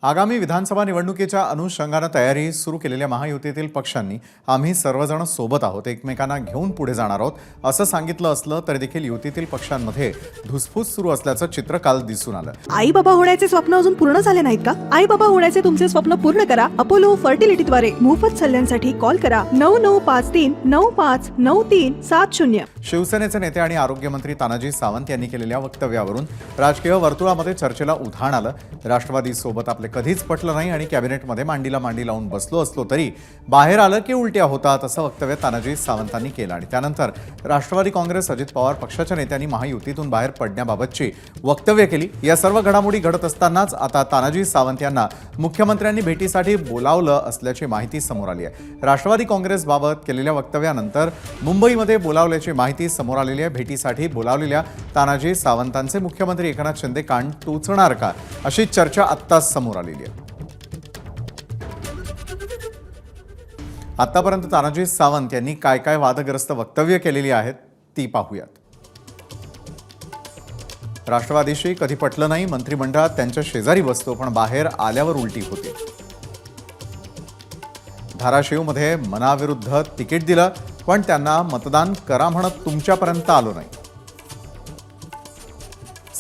आगामी विधानसभा निवडणुकीच्या अनुषंगाने तयारी सुरू केलेल्या महायुतीतील पक्षांनी आम्ही सर्वजण सोबत आहोत, एकमेकांना घेऊन पुढे जाणार आहोत असं सांगितलं असलं तरी देखील युतीतील पक्षांमध्ये धुसफूस सुरू असल्याचं चित्र काल दिसून आलं. आई बाबा होण्याचे स्वप्न अजून पूर्ण झाले नाहीत का? आई बाबा होण्याचे तुमचे स्वप्न पूर्ण करा अपोलो फर्टिलिटीद्वारे. मोफत सल्ल्यांसाठी कॉल करा 9953959370. शिवसेनेचे नेते आणि आरोग्यमंत्री तानाजी सावंत यांनी केलेल्या वक्तव्यावरून राजकीय वर्तुळामध्ये चर्चेला उधाण आलं. राष्ट्रवादी सोबत आपले कधीच पटलं नाही आणि कॅबिनेटमध्ये मांडीला मांडी लावून बसलो असलो तरी बाहेर आलं की उलट्या होतात असं वक्तव्य तानाजी सावंतांनी केलं. आणि त्यानंतर राष्ट्रवादी काँग्रेस अजित पवार पक्षाच्या नेत्यांनी महायुतीतून बाहेर पडण्याबाबतची वक्तव्य केली. या सर्व घडामोडी घडत असतानाच आता तानाजी सावंत यांना मुख्यमंत्र्यांनी भेटीसाठी बोलावलं असल्याची माहिती समोर आली आहे. राष्ट्रवादी काँग्रेसबाबत केलेल्या वक्तव्यानंतर मुंबईमध्ये बोलावल्याची माहिती समोर आलेली आहे. भेटीसाठी बोलावलेल्या तानाजी सावंतांचे मुख्यमंत्री एकनाथ शिंदे कान टोचणार का अशी चर्चा आत्ताच समोर आलेली आहे. आतापर्यंत तानाजी सावंत यांनी काय काय वादग्रस्त वक्तव्य केलेली आहेत ती पाहूयात. राष्ट्रवादीशी कधी पटलं नाही, मंत्रिमंडळात त्यांच्या शेजारी बसतो पण बाहेर आल्यावर उलटी होते. धाराशिवमध्ये मनाविरुद्ध तिकीट दिलं पण त्यांना मतदान करा म्हणत तुमच्यापर्यंत आलो नाही.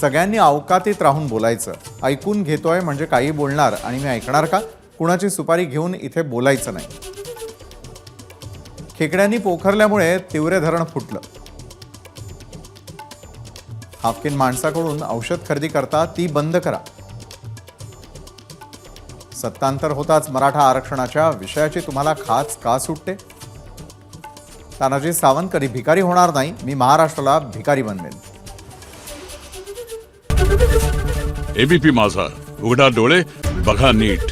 सगळ्यांनी अवकातीत राहून बोलायचं, ऐकून घेतोय म्हणजे काही बोलणार आणि मी ऐकणार का? कुणाची सुपारी घेऊन इथे बोलायचं नाही. खेकड्यांनी पोखरल्यामुळे तिवरे धरण फुटलं. हाफकिन माणसाकडून औषध खरेदी करता ती बंद करा. सत्तांतर होताच मराठा आरक्षणाच्या विषयाची तुम्हाला खाच का सुटते? तानाजी सावंत कधी भिकारी होणार नाही, मी महाराष्ट्राला भिकारी बनवेन. एबीपी माझा, उघडा डोळे बघा नीट.